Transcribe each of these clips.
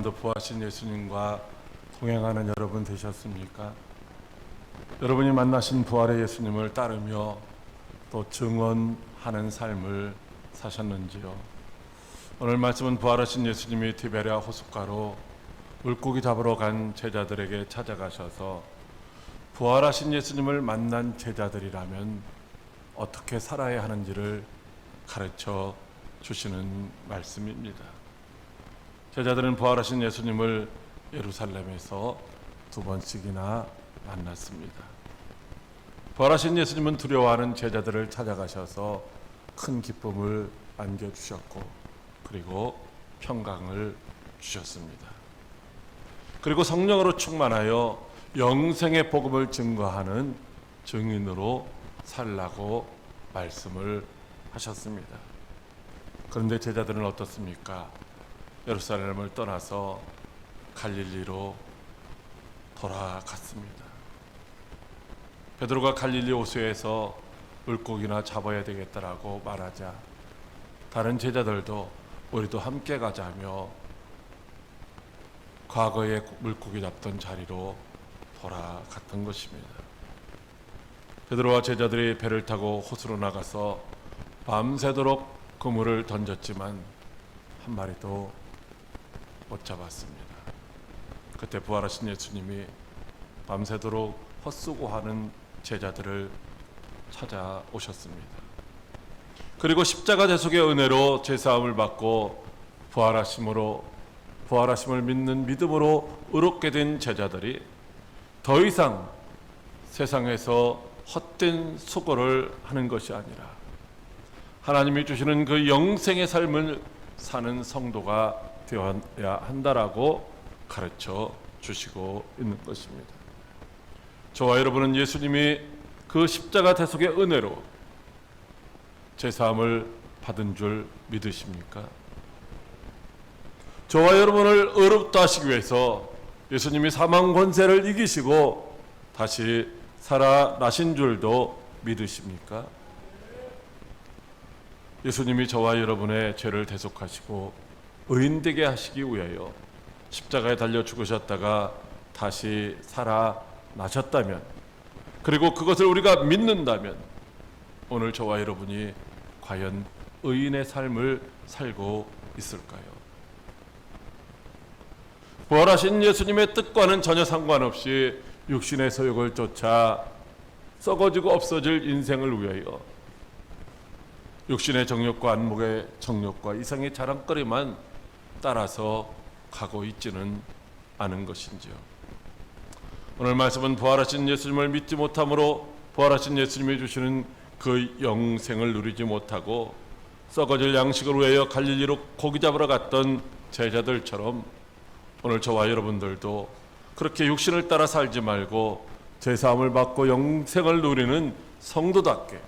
또 부하신 예수님과 동행하는 여러분 되셨습니까? 여러분이 만나신 부활의 예수님을 따르며 또 증언하는 삶을 사셨는지요? 오늘 말씀은 부활하신 예수님이 티베리아 호숫가로 물고기 잡으러 간 제자들에게 찾아가셔서 부활하신 예수님을 만난 제자들이라면 어떻게 살아야 하는지를 가르쳐 주시는 말씀입니다. 제자들은 부활하신 예수님을 예루살렘에서 2번씩이나 만났습니다. 부활하신 예수님은 두려워하는 제자들을 찾아가셔서 큰 기쁨을 안겨주셨고, 그리고 평강을 주셨습니다. 그리고 성령으로 충만하여 영생의 복음을 증거하는 증인으로 살라고 말씀을 하셨습니다. 그런데 제자들은 어떻습니까? 예루살렘을 떠나서 갈릴리로 돌아갔습니다. 베드로가 갈릴리 호수에서 물고기나 잡아야 되겠다라고 말하자 다른 제자들도 우리도 함께 가자며 과거에 물고기 잡던 자리로 돌아갔던 것입니다. 베드로와 제자들이 배를 타고 호수로 나가서 밤새도록 그물을 던졌지만 한 마리도 못 잡았습니다. 그때 부활하신 예수님이 밤새도록 헛수고하는 제자들을 찾아오셨습니다. 그리고 십자가 대속의 은혜로 죄사함을 받고 부활하심을 믿는 믿음으로 의롭게 된 제자들이 더 이상 세상에서 헛된 수고를 하는 것이 아니라 하나님이 주시는 그 영생의 삶을 사는 성도가 되어야 한다라고 가르쳐 주시고 있는 것입니다. 저와 여러분은 예수님이 그 십자가 대속의 은혜로 제사함을 받은 줄 믿으십니까? 저와 여러분을 의롭다 하시기 위해서 예수님이 사망 권세를 이기시고 다시 살아나신 줄도 믿으십니까? 예수님이 저와 여러분의 죄를 대속하시고 의인되게 하시기 위하여 십자가에 달려 죽으셨다가 다시 살아나셨다면, 그리고 그것을 우리가 믿는다면 오늘 저와 여러분이 과연 의인의 삶을 살고 있을까요? 부활하신 예수님의 뜻과는 전혀 상관없이 육신의 소욕을 쫓아 썩어지고 없어질 인생을 위하여 육신의 정욕과 안목의 정욕과 이상의 자랑거리만 따라서 가고 있지는 않은 것인지요. 오늘 말씀은 부활하신 예수님을 믿지 못함으로 부활하신 예수님이 주시는 그 영생을 누리지 못하고 썩어질 양식을 위하여 갈릴리로 고기 잡으러 갔던 제자들처럼 오늘 저와 여러분들도 그렇게 육신을 따라 살지 말고 제사함을 받고 영생을 누리는 성도답게,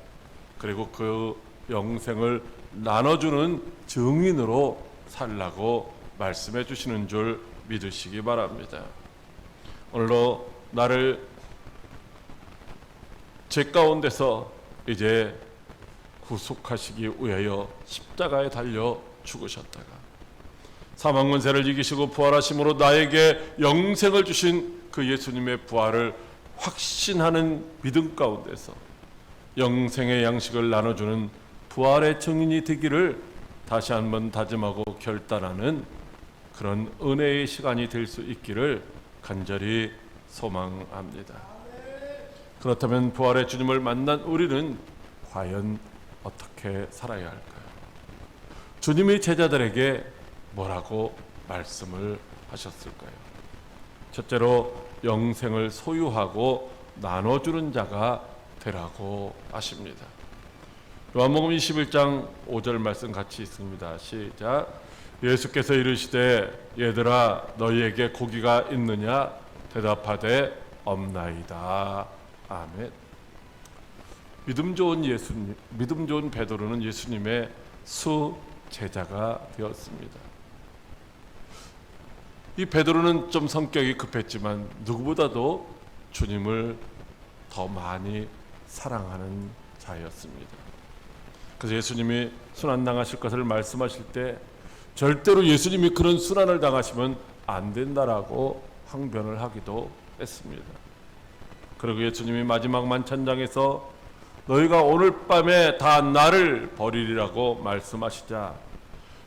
그리고 그 영생을 나눠주는 증인으로 살라고 말씀해 주시는 줄 믿으시기 바랍니다. 오늘도 나를 죄 가운데서 이제 구속하시기 위하여 십자가에 달려 죽으셨다가 사망 권세를 이기시고 부활하심으로 나에게 영생을 주신 그 예수님의 부활을 확신하는 믿음 가운데서 영생의 양식을 나눠주는 부활의 증인이 되기를 다시 한번 다짐하고 결단하는 그런 은혜의 시간이 될 수 있기를 간절히 소망합니다. 그렇다면 부활의 주님을 만난 우리는 과연 어떻게 살아야 할까요? 주님이 제자들에게 뭐라고 말씀을 하셨을까요? 첫째로 영생을 소유하고 나눠주는 자가 되라고 하십니다. 요한복음 21장 5절 말씀 같이 있습니다. 시작. 예수께서 이르시되 얘들아 너희에게 고기가 있느냐? 대답하되 없나이다. 아멘. 믿음 좋은 베드로는 예수님의 수제자가 되었습니다. 이 베드로는 좀 성격이 급했지만 누구보다도 주님을 더 많이 사랑하는 자였습니다. 그래서 예수님이 순환당하실 것을 말씀하실 때 절대로 예수님이 그런 순환을 당하시면 안 된다라고 항변을 하기도 했습니다. 그리고 예수님이 마지막 만찬장에서 너희가 오늘 밤에 다 나를 버리리라고 말씀하시자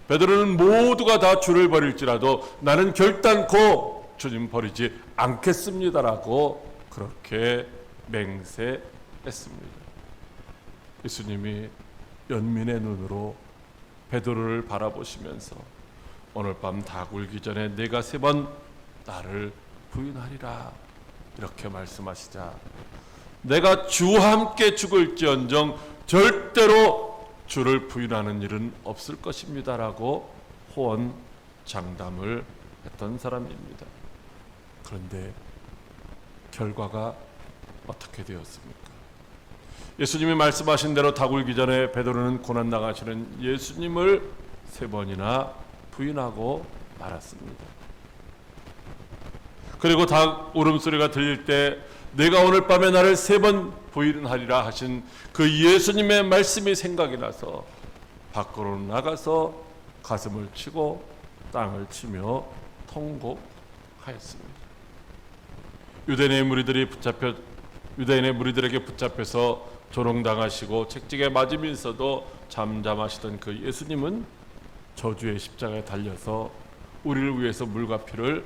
베드로는 모두가 다 주를 버릴지라도 나는 결단코 주님 버리지 않겠습니다라고 그렇게 맹세했습니다. 예수님이 연민의 눈으로 베드로를 바라보시면서 오늘 밤 다 굴기 전에 내가 3번 나를 부인하리라 이렇게 말씀하시자 내가 주와 함께 죽을지언정 절대로 주를 부인하는 일은 없을 것입니다라고 호언 장담을 했던 사람입니다. 그런데 결과가 어떻게 되었습니까? 예수님이 말씀하신 대로 다 굴기 전에 베드로는 고난당하시는 예수님을 3번이나 부인하고 말았습니다. 그리고 닭 울음소리가 들릴 때 내가 오늘 밤에 나를 3번 부인하리라 하신 그 예수님의 말씀이 생각이 나서 밖으로 나가서 가슴을 치고 땅을 치며 통곡하였습니다. 유대인의 무리들에게 붙잡혀서 조롱당하시고 채찍에 맞으면서도 잠잠하시던 그 예수님은 저주의 십자가에 달려서 우리를 위해서 물과 피를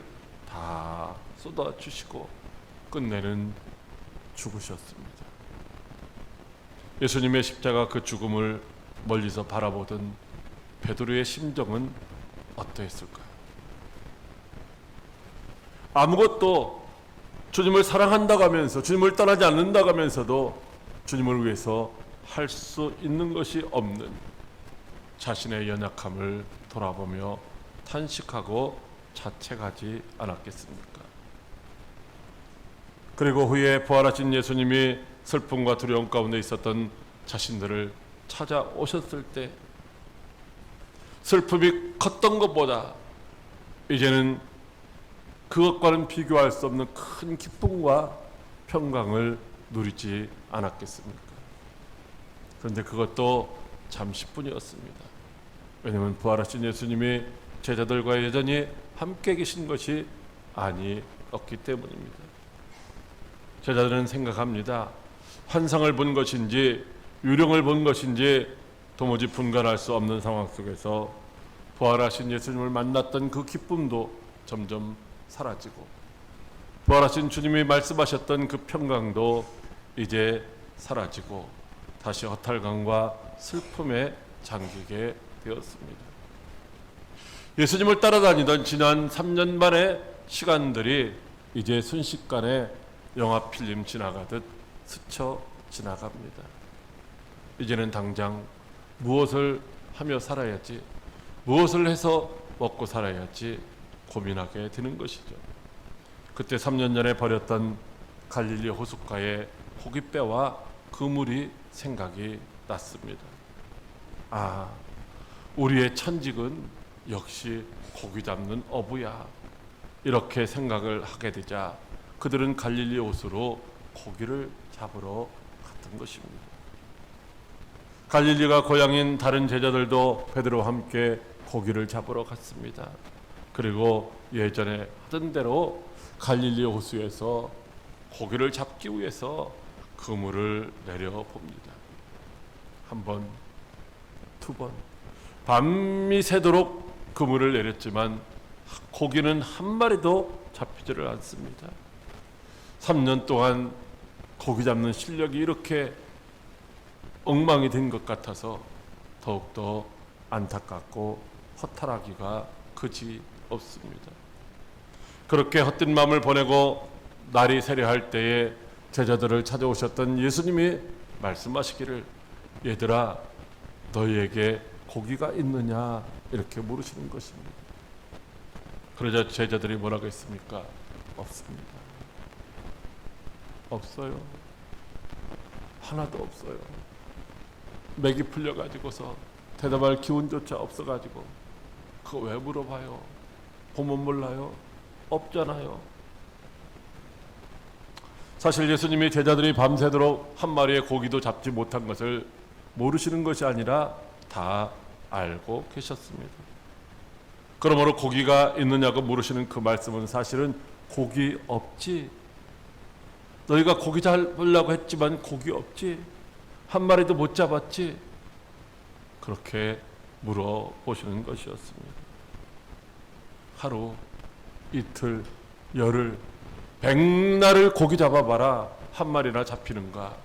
다 쏟아주시고 끝내는 죽으셨습니다. 예수님의 십자가 그 죽음을 멀리서 바라보던 베드로의 심정은 어떠했을까요? 아무것도 주님을 사랑한다고 하면서 주님을 떠나지 않는다고 하면서도 주님을 위해서 할 수 있는 것이 없는 자신의 연약함을 돌아보며 탄식하고 자책하지 않았겠습니까? 그리고 후에 부활하신 예수님이 슬픔과 두려움 가운데 있었던 자신들을 찾아오셨을 때 슬픔이 컸던 것보다 이제는 그것과는 비교할 수 없는 큰 기쁨과 평강을 누리지 않았겠습니까? 그런데 그것도 잠시뿐이었습니다. 왜냐하면 부활하신 예수님이 제자들과 여전히 함께 계신 것이 아니었기 때문입니다. 제자들은 생각합니다. 환상을 본 것인지 유령을 본 것인지 도무지 분간할 수 없는 상황 속에서 부활하신 예수님을 만났던 그 기쁨도 점점 사라지고 부활하신 주님이 말씀하셨던 그 평강도 이제 사라지고 다시 허탈감과 슬픔에 잠기게 되었습니다. 예수님을 따라다니던 지난 3년 만의 시간들이 이제 순식간에 영화 필름 지나가듯 스쳐 지나갑니다. 이제는 당장 무엇을 하며 살아야지, 무엇을 해서 먹고 살아야지 고민하게 되는 것이죠. 그때 3년 전에 버렸던 갈릴리 호숫가의 고깃배와 그물이 생각이 났습니다. 아, 우리의 천직은 역시 고기 잡는 어부야. 이렇게 생각을 하게 되자 그들은 갈릴리 호수로 고기를 잡으러 갔던 것입니다. 갈릴리가 고향인 다른 제자들도 베드로와 함께 고기를 잡으러 갔습니다. 그리고 예전에 하던 대로 갈릴리 호수에서 고기를 잡기 위해서 그물을 내려봅니다. 한 번, 두 번, 밤이 새도록 그물을 내렸지만 고기는 한 마리도 잡히지를 않습니다. 3년 동안 고기 잡는 실력이 이렇게 엉망이 된 것 같아서 더욱더 안타깝고 허탈하기가 그지 없습니다. 그렇게 헛된 마음을 보내고 날이 세려할 때에 제자들을 찾아오셨던 예수님이 말씀하시기를 얘들아 너희에게 고기가 있느냐 이렇게 물으시는 것입니다. 그러자 제자들이 뭐라고 했습니까? 없습니다. 없어요. 하나도 없어요. 맥이 풀려가지고서 대답할 기운조차 없어가지고 그거 왜 물어봐요? 보면 몰라요? 없잖아요. 사실 예수님이 제자들이 밤새도록 한 마리의 고기도 잡지 못한 것을 모르시는 것이 아니라 다 알고 계셨습니다. 그러므로 고기가 있느냐고 물으시는 그 말씀은 사실은 고기 없지. 너희가 고기 잡으려고 했지만 고기 없지. 한 마리도 못 잡았지. 그렇게 물어보시는 것이었습니다. 하루, 이틀, 열흘, 백날을 고기 잡아봐라. 한 마리나 잡히는가.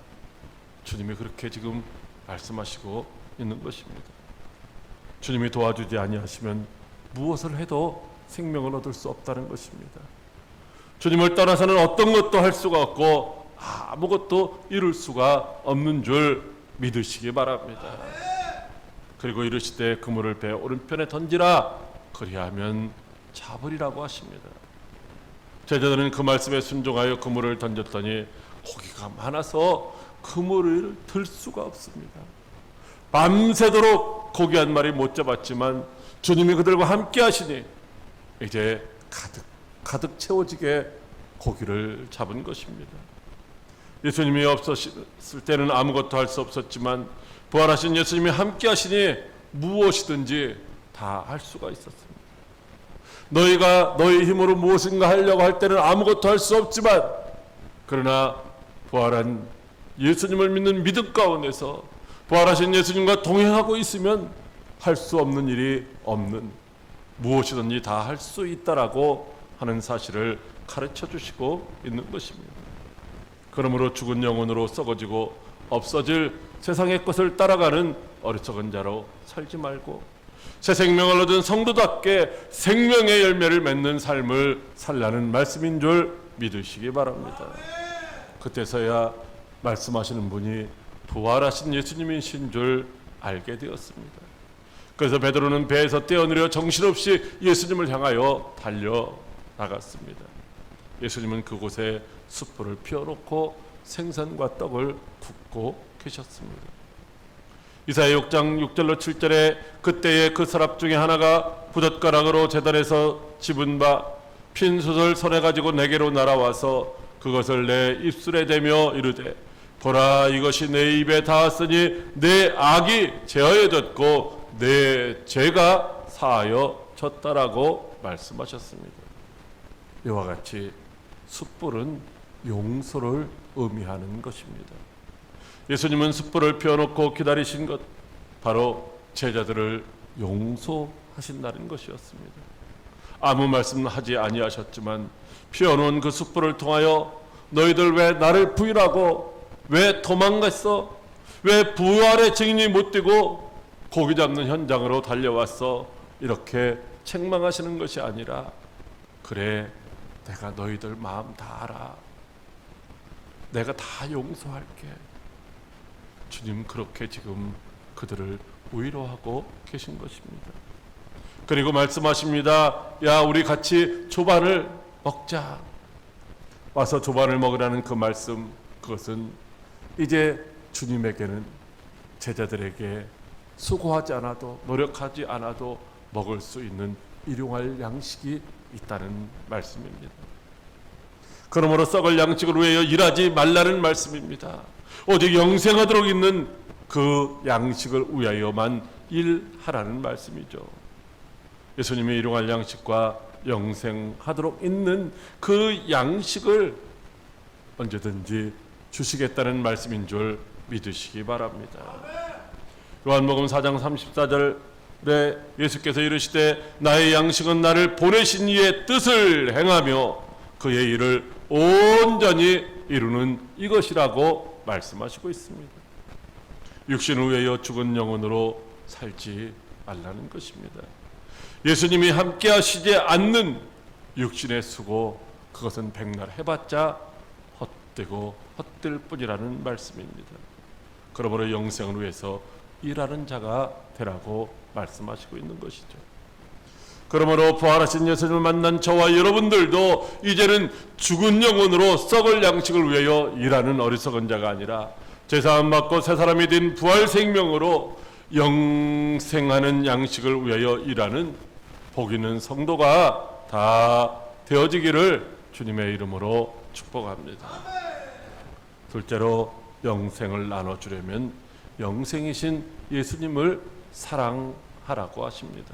주님이 그렇게 지금 말씀하시고 있는 것입니다. 주님이 도와주지 아니하시면 무엇을 해도 생명을 얻을 수 없다는 것입니다. 주님을 떠나서는 어떤 것도 할 수가 없고 아무것도 이룰 수가 없는 줄 믿으시기 바랍니다. 그리고 이르시되 그물을 배 오른편에 던지라 그리하면 잡으리라고 하십니다. 제자들은 그 말씀에 순종하여 그물을 던졌더니 고기가 많아서 그물을 들 수가 없습니다. 밤새도록 고기 한 마리 못 잡았지만 주님이 그들과 함께 하시니 이제 가득 채워지게 고기를 잡은 것입니다. 예수님이 없었을 때는 아무것도 할 수 없었지만 부활하신 예수님이 함께 하시니 무엇이든지 다 할 수가 있었습니다. 너희가 너희 힘으로 무엇인가 하려고 할 때는 아무것도 할 수 없지만 그러나 부활한 예수님을 믿는 믿음 가운데서 부활하신 예수님과 동행하고 있으면 할 수 없는 일이 없는, 무엇이든지 다 할 수 있다라고 하는 사실을 가르쳐 주시고 있는 것입니다. 그러므로 죽은 영혼으로 썩어지고 없어질 세상의 것을 따라가는 어리석은 자로 살지 말고 새 생명을 얻은 성도답게 생명의 열매를 맺는 삶을 살라는 말씀인 줄 믿으시기 바랍니다. 그때서야 말씀하시는 분이 부활하신 예수님이신 줄 알게 되었습니다. 그래서 베드로는 배에서 떼어내려 정신없이 예수님을 향하여 달려나갔습니다. 예수님은 그곳에 숯불을 피워놓고 생선과 떡을 굽고 계셨습니다. 이사야 6장 6절로 7절에 그때에 그 서랍 중에 하나가 부젓가락으로 제단에서 집은 바 핀 숯을 손에 가지고 내게로 날아와서 그것을 내 입술에 대며 이르되 보라 이것이 내 입에 닿았으니 내 악이 제하여졌고 내 죄가 사하여졌다라고 말씀하셨습니다. 이와 같이 숯불은 용서를 의미하는 것입니다. 예수님은 숯불을 피워놓고 기다리신 것 바로 제자들을 용서하신다는 것이었습니다. 아무 말씀하지 아니하셨지만 피워놓은 그 숯불을 통하여 너희들 왜 나를 부인하고 왜 도망갔어? 왜 부활의 증인이 못 되고 고기 잡는 현장으로 달려왔어? 이렇게 책망하시는 것이 아니라 그래 내가 너희들 마음 다 알아. 내가 다 용서할게. 주님 그렇게 지금 그들을 위로하고 계신 것입니다. 그리고 말씀하십니다. 야 우리 같이 조반을 먹자. 와서 조반을 먹으라는 그 말씀, 그것은 이제 주님에게는 제자들에게 수고하지 않아도 노력하지 않아도 먹을 수 있는 일용할 양식이 있다는 말씀입니다. 그러므로 썩을 양식을 위하여 일하지 말라는 말씀입니다. 오직 영생하도록 있는 그 양식을 위하여만 일하라는 말씀이죠. 예수님이 일용할 양식과 영생하도록 있는 그 양식을 언제든지 주시겠다는 말씀인 줄 믿으시기 바랍니다. 요한복음 4장 34절에 예수께서 이르시되 나의 양식은 나를 보내신 이의 뜻을 행하며 그의 일을 온전히 이루는 이것이라고 말씀하시고 있습니다. 육신을 위하여 죽은 영혼으로 살지 말라는 것입니다. 예수님이 함께 하시지 않는 육신의 수고, 그것은 백날 해봤자 헛되고 헛될 뿐이라는 말씀입니다. 그러므로 영생을 위해서 일하는 자가 되라고 말씀하시고 있는 것이죠. 그러므로 부활하신 예수님을 만난 저와 여러분들도 이제는 죽은 영혼으로 썩을 양식을 위하여 일하는 어리석은 자가 아니라 제사함 받고 새 사람이 된 부활 생명으로 영생하는 양식을 위하여 일하는 복 있는 성도가 다 되어지기를 주님의 이름으로 축복합니다. 둘째로 영생을 나눠주려면 영생이신 예수님을 사랑하라고 하십니다.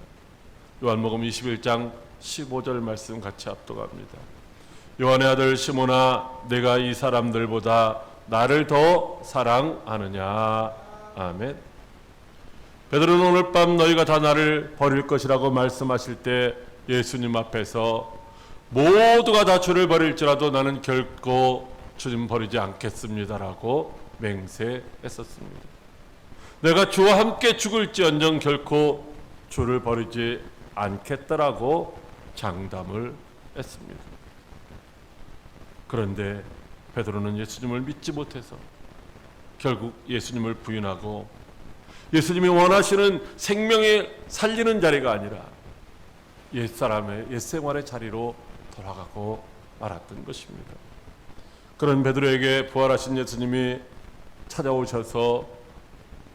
요한복음 21장 15절 말씀 같이 합독합니다. 요한의 아들 시몬아, 내가 이 사람들보다 나를 더 사랑하느냐. 아멘. 베드로는 오늘 밤 너희가 다 나를 버릴 것이라고 말씀하실 때 예수님 앞에서 모두가 다 주를 버릴지라도 나는 결코 주님 버리지 않겠습니다라고 맹세했었습니다. 내가 주와 함께 죽을지언정 결코 주를 버리지 않겠다라고 장담을 했습니다. 그런데 베드로는 예수님을 믿지 못해서 결국 예수님을 부인하고 예수님이 원하시는 생명에 살리는 자리가 아니라 옛사람의 옛생활의 자리로 돌아가고 말았던 것입니다. 그런 베드로에게 부활하신 예수님이 찾아오셔서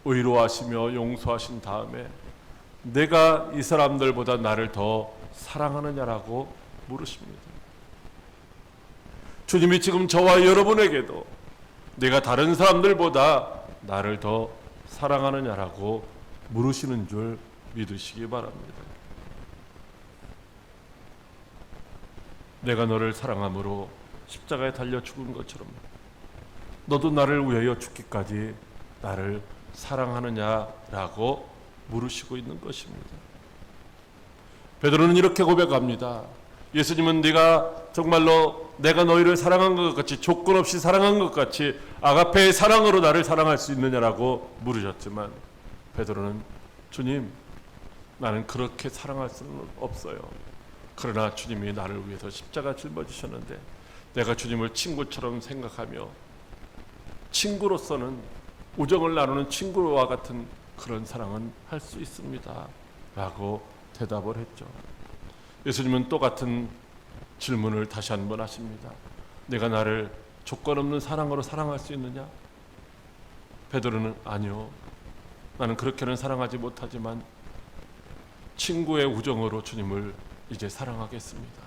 의로하시며 용서하신 다음에 내가 이 사람들보다 나를 더 사랑하느냐라고 물으십니다. 주님이 지금 저와 여러분에게도 내가 다른 사람들보다 나를 더 사랑하느냐라고 물으시는 줄 믿으시기 바랍니다. 내가 너를 사랑함으로 십자가에 달려 죽은 것처럼 너도 나를 위하여 죽기까지 나를 사랑하느냐라고 물으시고 있는 것입니다. 베드로는 이렇게 고백합니다. 예수님은 네가 정말로 내가 너희를 사랑한 것 같이 조건 없이 사랑한 것 같이 아가페의 사랑으로 나를 사랑할 수 있느냐라고 물으셨지만 베드로는 주님, 나는 그렇게 사랑할 수는 없어요. 그러나 주님이 나를 위해서 십자가 짊어지셨는데 내가 주님을 친구처럼 생각하며 친구로서는 우정을 나누는 친구와 같은 그런 사랑은 할 수 있습니다 라고 대답을 했죠. 예수님은 똑같은 질문을 다시 한번 하십니다. 내가 나를 조건 없는 사랑으로 사랑할 수 있느냐? 베드로는 아니요, 나는 그렇게는 사랑하지 못하지만 친구의 우정으로 주님을 이제 사랑하겠습니다.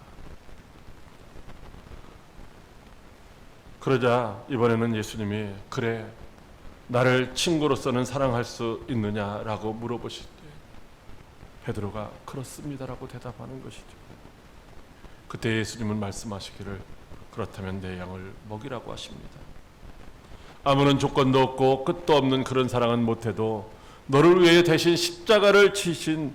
그러자 이번에는 예수님이 그래, 나를 친구로서는 사랑할 수 있느냐라고 물어보실 때 베드로가 그렇습니다라고 대답하는 것이죠. 그때 예수님은 말씀하시기를 그렇다면 내 양을 먹이라고 하십니다. 아무런 조건도 없고 끝도 없는 그런 사랑은 못해도 너를 위해 대신 십자가를 치신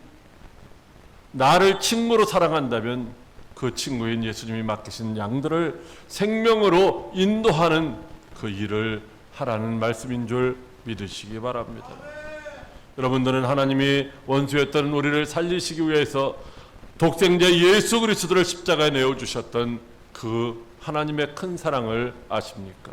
나를 친구로 사랑한다면 그 친구인 예수님이 맡기신 양들을 생명으로 인도하는 그 일을 하라는 말씀인 줄 믿으시기 바랍니다. 여러분들은 하나님이 원수였던 우리를 살리시기 위해서 독생자 예수 그리스도를 십자가에 내어주셨던 그 하나님의 큰 사랑을 아십니까?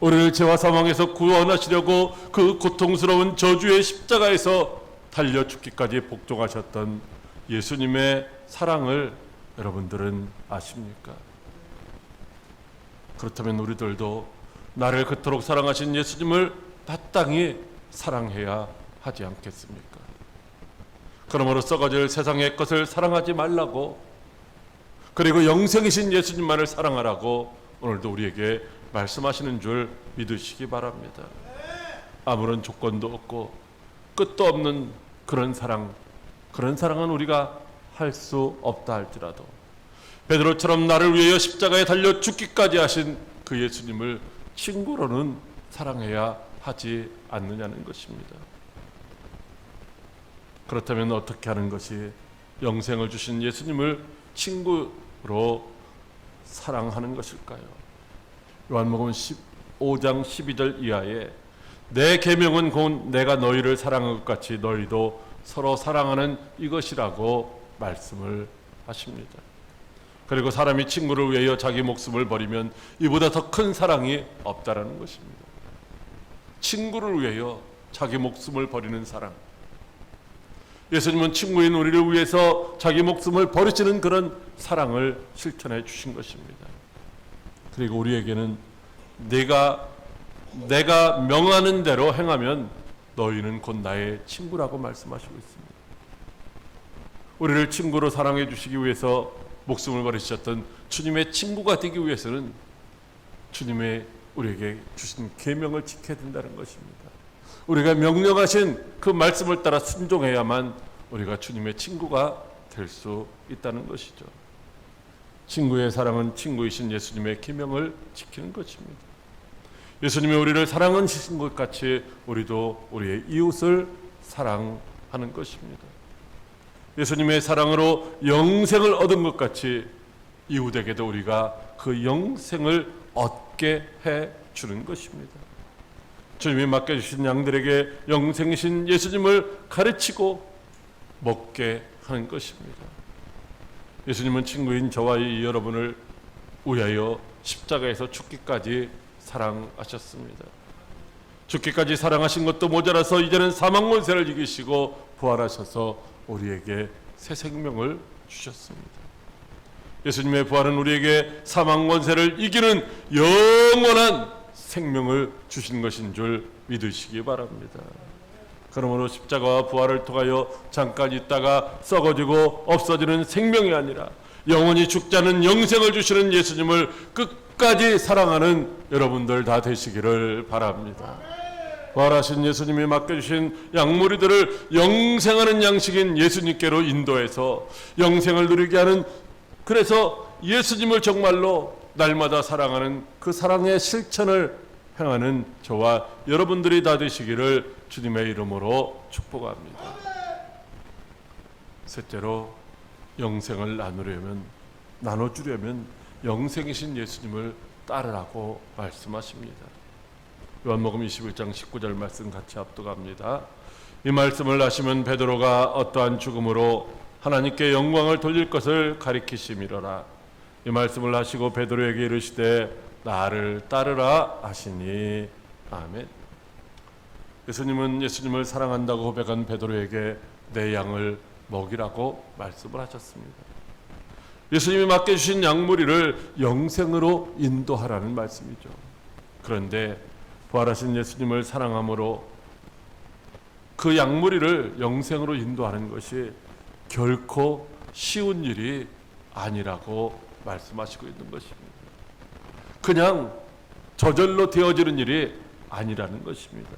우리를 죄와 사망에서 구원하시려고 그 고통스러운 저주의 십자가에서 달려 죽기까지 복종하셨던 예수님의 사랑을 여러분들은 아십니까? 그렇다면 우리들도 나를 그토록 사랑하신 예수님을 마땅히 사랑해야 하지 않겠습니까? 그러므로 썩어질 세상의 것을 사랑하지 말라고, 그리고 영생이신 예수님만을 사랑하라고 오늘도 우리에게 말씀하시는 줄 믿으시기 바랍니다. 아무런 조건도 없고 끝도 없는 그런 사랑은 우리가 할 수 없다 할지라도 베드로처럼 나를 위하여 십자가에 달려 죽기까지 하신 그 예수님을 친구로는 사랑해야 하지 않느냐는 것입니다. 그렇다면 어떻게 하는 것이 영생을 주신 예수님을 친구로 사랑하는 것일까요? 요한복음 15장 12절 이하에 내 계명은 곧 내가 너희를 사랑한 것 같이 너희도 서로 사랑하는 이것이라고 말씀을 하십니다. 그리고 사람이 친구를 위하여 자기 목숨을 버리면 이보다 더 큰 사랑이 없다라는 것입니다. 친구를 위하여 자기 목숨을 버리는 사랑, 예수님은 친구인 우리를 위해서 자기 목숨을 버리시는 그런 사랑을 실천해 주신 것입니다. 그리고 우리에게는 내가 명하는 대로 행하면 너희는 곧 나의 친구라고 말씀하시고 있습니다. 우리를 친구로 사랑해 주시기 위해서 목숨을 버리셨던 주님의 친구가 되기 위해서는 주님의 우리에게 주신 계명을 지켜야 된다는 것입니다. 우리가 명령하신 그 말씀을 따라 순종해야만 우리가 주님의 친구가 될 수 있다는 것이죠. 친구의 사랑은 친구이신 예수님의 계명을 지키는 것입니다. 예수님이 우리를 사랑하신 것 같이 우리도 우리의 이웃을 사랑하는 것입니다. 예수님의 사랑으로 영생을 얻은 것 같이 이웃에게도 우리가 그 영생을 얻게 해 주는 것입니다. 주님이 맡겨주신 양들에게 영생이신 예수님을 가르치고 먹게 하는 것입니다. 예수님은 친구인 저와 여러분을 위하여 십자가에서 죽기까지 사랑하셨습니다. 죽기까지 사랑하신 것도 모자라서 이제는 사망 권세를 이기시고 부활하셔서 우리에게 새 생명을 주셨습니다. 예수님의 부활은 우리에게 사망 권세를 이기는 영원한 생명을 주신 것인 줄 믿으시기 바랍니다. 그러므로 십자가와 부활을 통하여 잠깐 있다가 썩어지고 없어지는 생명이 아니라 영원히 죽지 않은 영생을 주시는 예수님을 끝까지 사랑하는 여러분들 다 되시기를 바랍니다. 부활하신 예수님이 맡겨주신 양무리들을 영생하는 양식인 예수님께로 인도해서 영생을 누리게 하는, 그래서 예수님을 정말로 날마다 사랑하는 그 사랑의 실천을 행하는 저와 여러분들이 다 되시기를 주님의 이름으로 축복합니다. 셋째로, 영생을 나눠주려면 영생이신 예수님을 따르라고 말씀하십니다. 요한복음 21장 19절 말씀 같이 압독합니다. 이 말씀을 하시면 베드로가 어떠한 죽음으로 하나님께 영광을 돌릴 것을 가리키심이로라. 이 말씀을 하시고 베드로에게 이르시되 나를 따르라 하시니. 아멘. 예수님은 예수님을 사랑한다고 고백한 베드로에게 내 양을 먹이라고 말씀을 하셨습니다. 예수님이 맡겨주신 양무리를 영생으로 인도하라는 말씀이죠. 그런데 부활하신 예수님을 사랑함으로 그 양무리를 영생으로 인도하는 것이 결코 쉬운 일이 아니라고 말씀하시고 있는 것입니다. 그냥 저절로 되어지는 일이 아니라는 것입니다.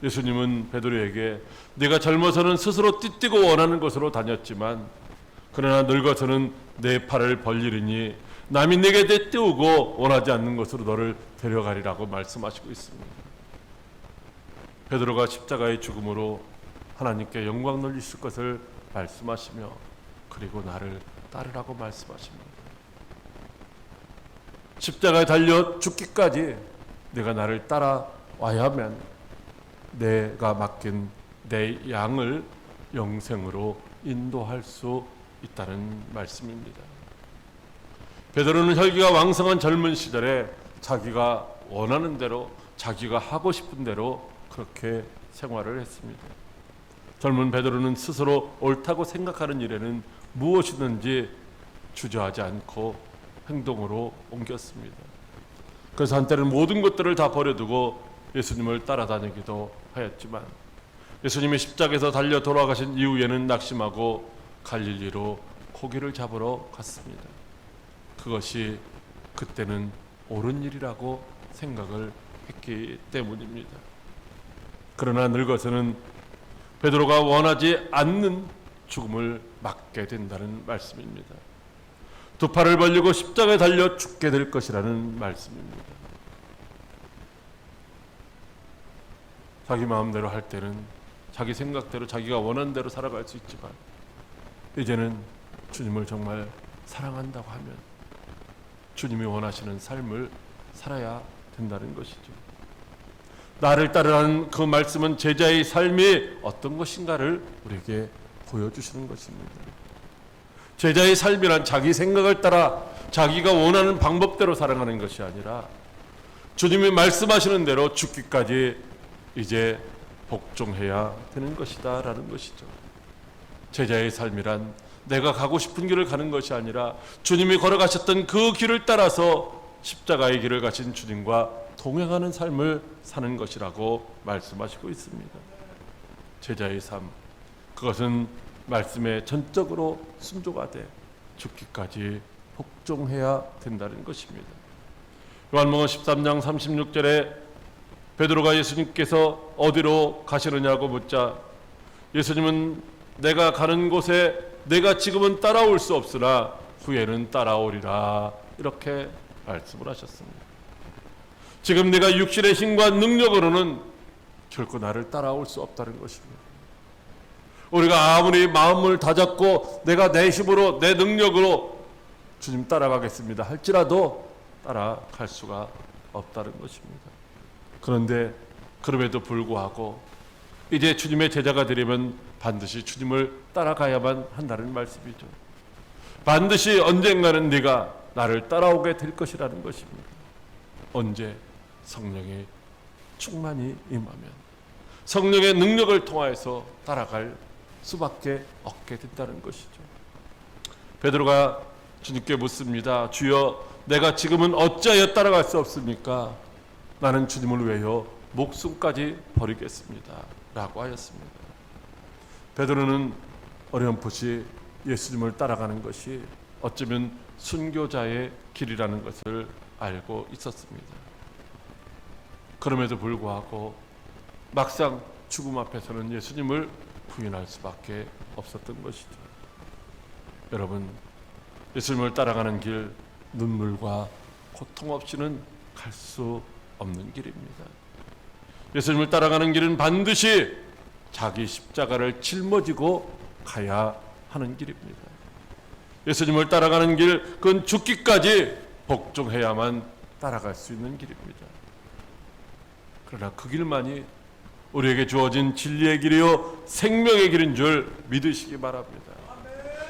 예수님은 베드로에게 네가 젊어서는 스스로 띠뛰고 원하는 곳으로 다녔지만 그러나 늙어서는 내 팔을 벌리리니 남이 네게 떼우고 원하지 않는 곳으로 너를 데려가리라고 말씀하시고 있습니다. 베드로가 십자가의 죽음으로 하나님께 영광 돌리실 것을 말씀하시며 그리고 나를 따르라고 말씀하십니다. 십자가에 달려 죽기까지 내가 나를 따라와야 하면 내가 맡긴 내 양을 영생으로 인도할 수 있다는 말씀입니다. 베드로는 혈기가 왕성한 젊은 시절에 자기가 원하는 대로, 자기가 하고 싶은 대로 그렇게 생활을 했습니다. 젊은 베드로는 스스로 옳다고 생각하는 일에는 무엇이든지 주저하지 않고 행동으로 옮겼습니다. 그래서 한때는 모든 것들을 다 버려두고 예수님을 따라다니기도 하였지만 예수님이 십자가에서 달려 돌아가신 이후에는 낙심하고 갈릴리로 고기를 잡으러 갔습니다. 그것이 그때는 옳은 일이라고 생각을 했기 때문입니다. 그러나 늙어서는 베드로가 원하지 않는 죽음을 맞게 된다는 말씀입니다. 두 팔을 벌리고 십자가에 달려 죽게 될 것이라는 말씀입니다. 자기 마음대로 할 때는 자기 생각대로 자기가 원하는 대로 살아갈 수 있지만 이제는 주님을 정말 사랑한다고 하면 주님이 원하시는 삶을 살아야 된다는 것이죠. 나를 따르라는 그 말씀은 제자의 삶이 어떤 것인가를 우리에게 보여주시는 것입니다. 제자의 삶이란 자기 생각을 따라 자기가 원하는 방법대로 살아가는 것이 아니라 주님이 말씀하시는 대로 죽기까지 이제 복종해야 되는 것이다 라는 것이죠. 제자의 삶이란 내가 가고 싶은 길을 가는 것이 아니라 주님이 걸어가셨던 그 길을 따라서 십자가의 길을 가신 주님과 동행하는 삶을 사는 것이라고 말씀하시고 있습니다. 제자의 삶, 그것은 말씀에 전적으로 순종하되 죽기까지 복종해야 된다는 것입니다. 요한복음 13장 36절에 베드로가 예수님께서 어디로 가시느냐고 묻자 예수님은 내가 가는 곳에 내가 지금은 따라올 수 없으나 후에는 따라오리라 이렇게 말씀을 하셨습니다. 지금 내가 육신의 힘과 능력으로는 결코 나를 따라올 수 없다는 것입니다. 우리가 아무리 마음을 다잡고 내가 내 힘으로 내 능력으로 주님 따라가겠습니다 할지라도 따라갈 수가 없다는 것입니다. 그런데 그럼에도 불구하고 이제 주님의 제자가 되려면 반드시 주님을 따라가야만 한다는 말씀이죠. 반드시 언젠가는 네가 나를 따라오게 될 것이라는 것입니다. 언제? 성령의 충만히 임하면, 성령의 능력을 통하여서 따라갈 수밖에 없게 됐다는 것이죠. 베드로가 주님께 묻습니다. 주여, 내가 지금은 어찌하여 따라갈 수 없습니까? 나는 주님을 위하여 목숨까지 버리겠습니다 라고 하였습니다. 베드로는 어렴풋이 예수님을 따라가는 것이 어쩌면 순교자의 길이라는 것을 알고 있었습니다. 그럼에도 불구하고 막상 죽음 앞에서는 예수님을 부인할 수밖에 없었던 것이죠. 여러분, 예수님을 따라가는 길, 눈물과 고통 없이는 갈 수 없는 길입니다. 예수님을 따라가는 길은 반드시 자기 십자가를 짊어지고 가야 하는 길입니다. 예수님을 따라가는 길, 그건 죽기까지 복종해야만 따라갈 수 있는 길입니다. 그러나 그 길만이 우리에게 주어진 진리의 길이요 생명의 길인 줄 믿으시기 바랍니다.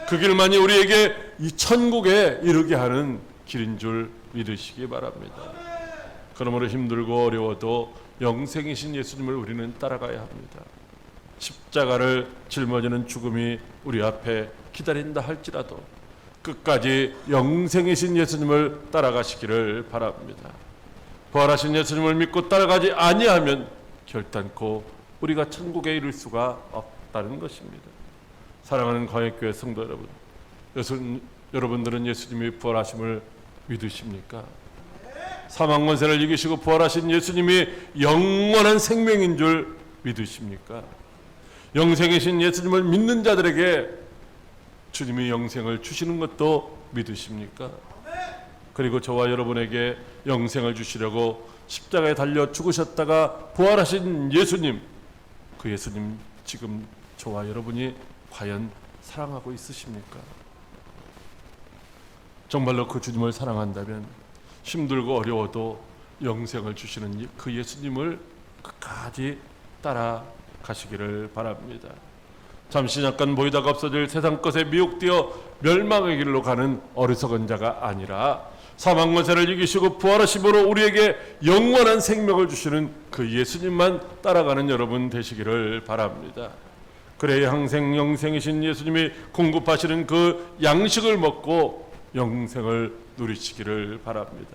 그 길만이 우리에게 이 천국에 이르게 하는 길인 줄 믿으시기 바랍니다. 그러므로 힘들고 어려워도 영생이신 예수님을 우리는 따라가야 합니다. 십자가를 짊어지는 죽음이 우리 앞에 기다린다 할지라도 끝까지 영생이신 예수님을 따라가시기를 바랍니다. 부활하신 예수님을 믿고 따라가지 아니하면 결단코 우리가 천국에 이를 수가 없다는 것입니다. 사랑하는 광역교회 성도 여러분, 여러분들은 예수님이 부활하심을 믿으십니까? 사망 권세를 이기시고 부활하신 예수님이 영원한 생명인 줄 믿으십니까? 영생이신 예수님을 믿는 자들에게 주님이 영생을 주시는 것도 믿으십니까? 그리고 저와 여러분에게 영생을 주시려고 십자가에 달려 죽으셨다가 부활하신 예수님, 그 예수님 지금 저와 여러분이 과연 사랑하고 있으십니까? 정말로 그 주님을 사랑한다면 힘들고 어려워도 영생을 주시는 그 예수님을 끝까지 따라가시기를 바랍니다. 잠시 잠깐 보이다가 없어질 세상 것에 미혹되어 멸망의 길로 가는 어리석은 자가 아니라 사망 권세를 이기시고 부활하심으로 우리에게 영원한 생명을 주시는 그 예수님만 따라가는 여러분 되시기를 바랍니다. 그래야 항생 영생이신 예수님이 공급하시는 그 양식을 먹고 영생을 누리시기를 바랍니다.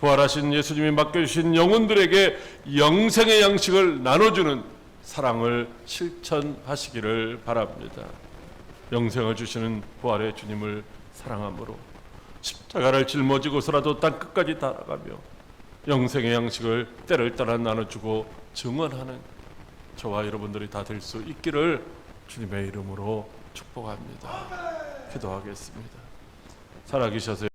부활하신 예수님이 맡겨주신 영혼들에게 영생의 양식을 나눠주는 사랑을 실천하시기를 바랍니다. 영생을 주시는 부활의 주님을 사랑함으로 십자가를 짊어지고서라도 땅끝까지 따라가며 영생의 양식을 때를 따라 나눠주고 증언하는 저와 여러분들이 다 될 수 있기를 주님의 이름으로 축복합니다. 기도하겠습니다. 살아계셔서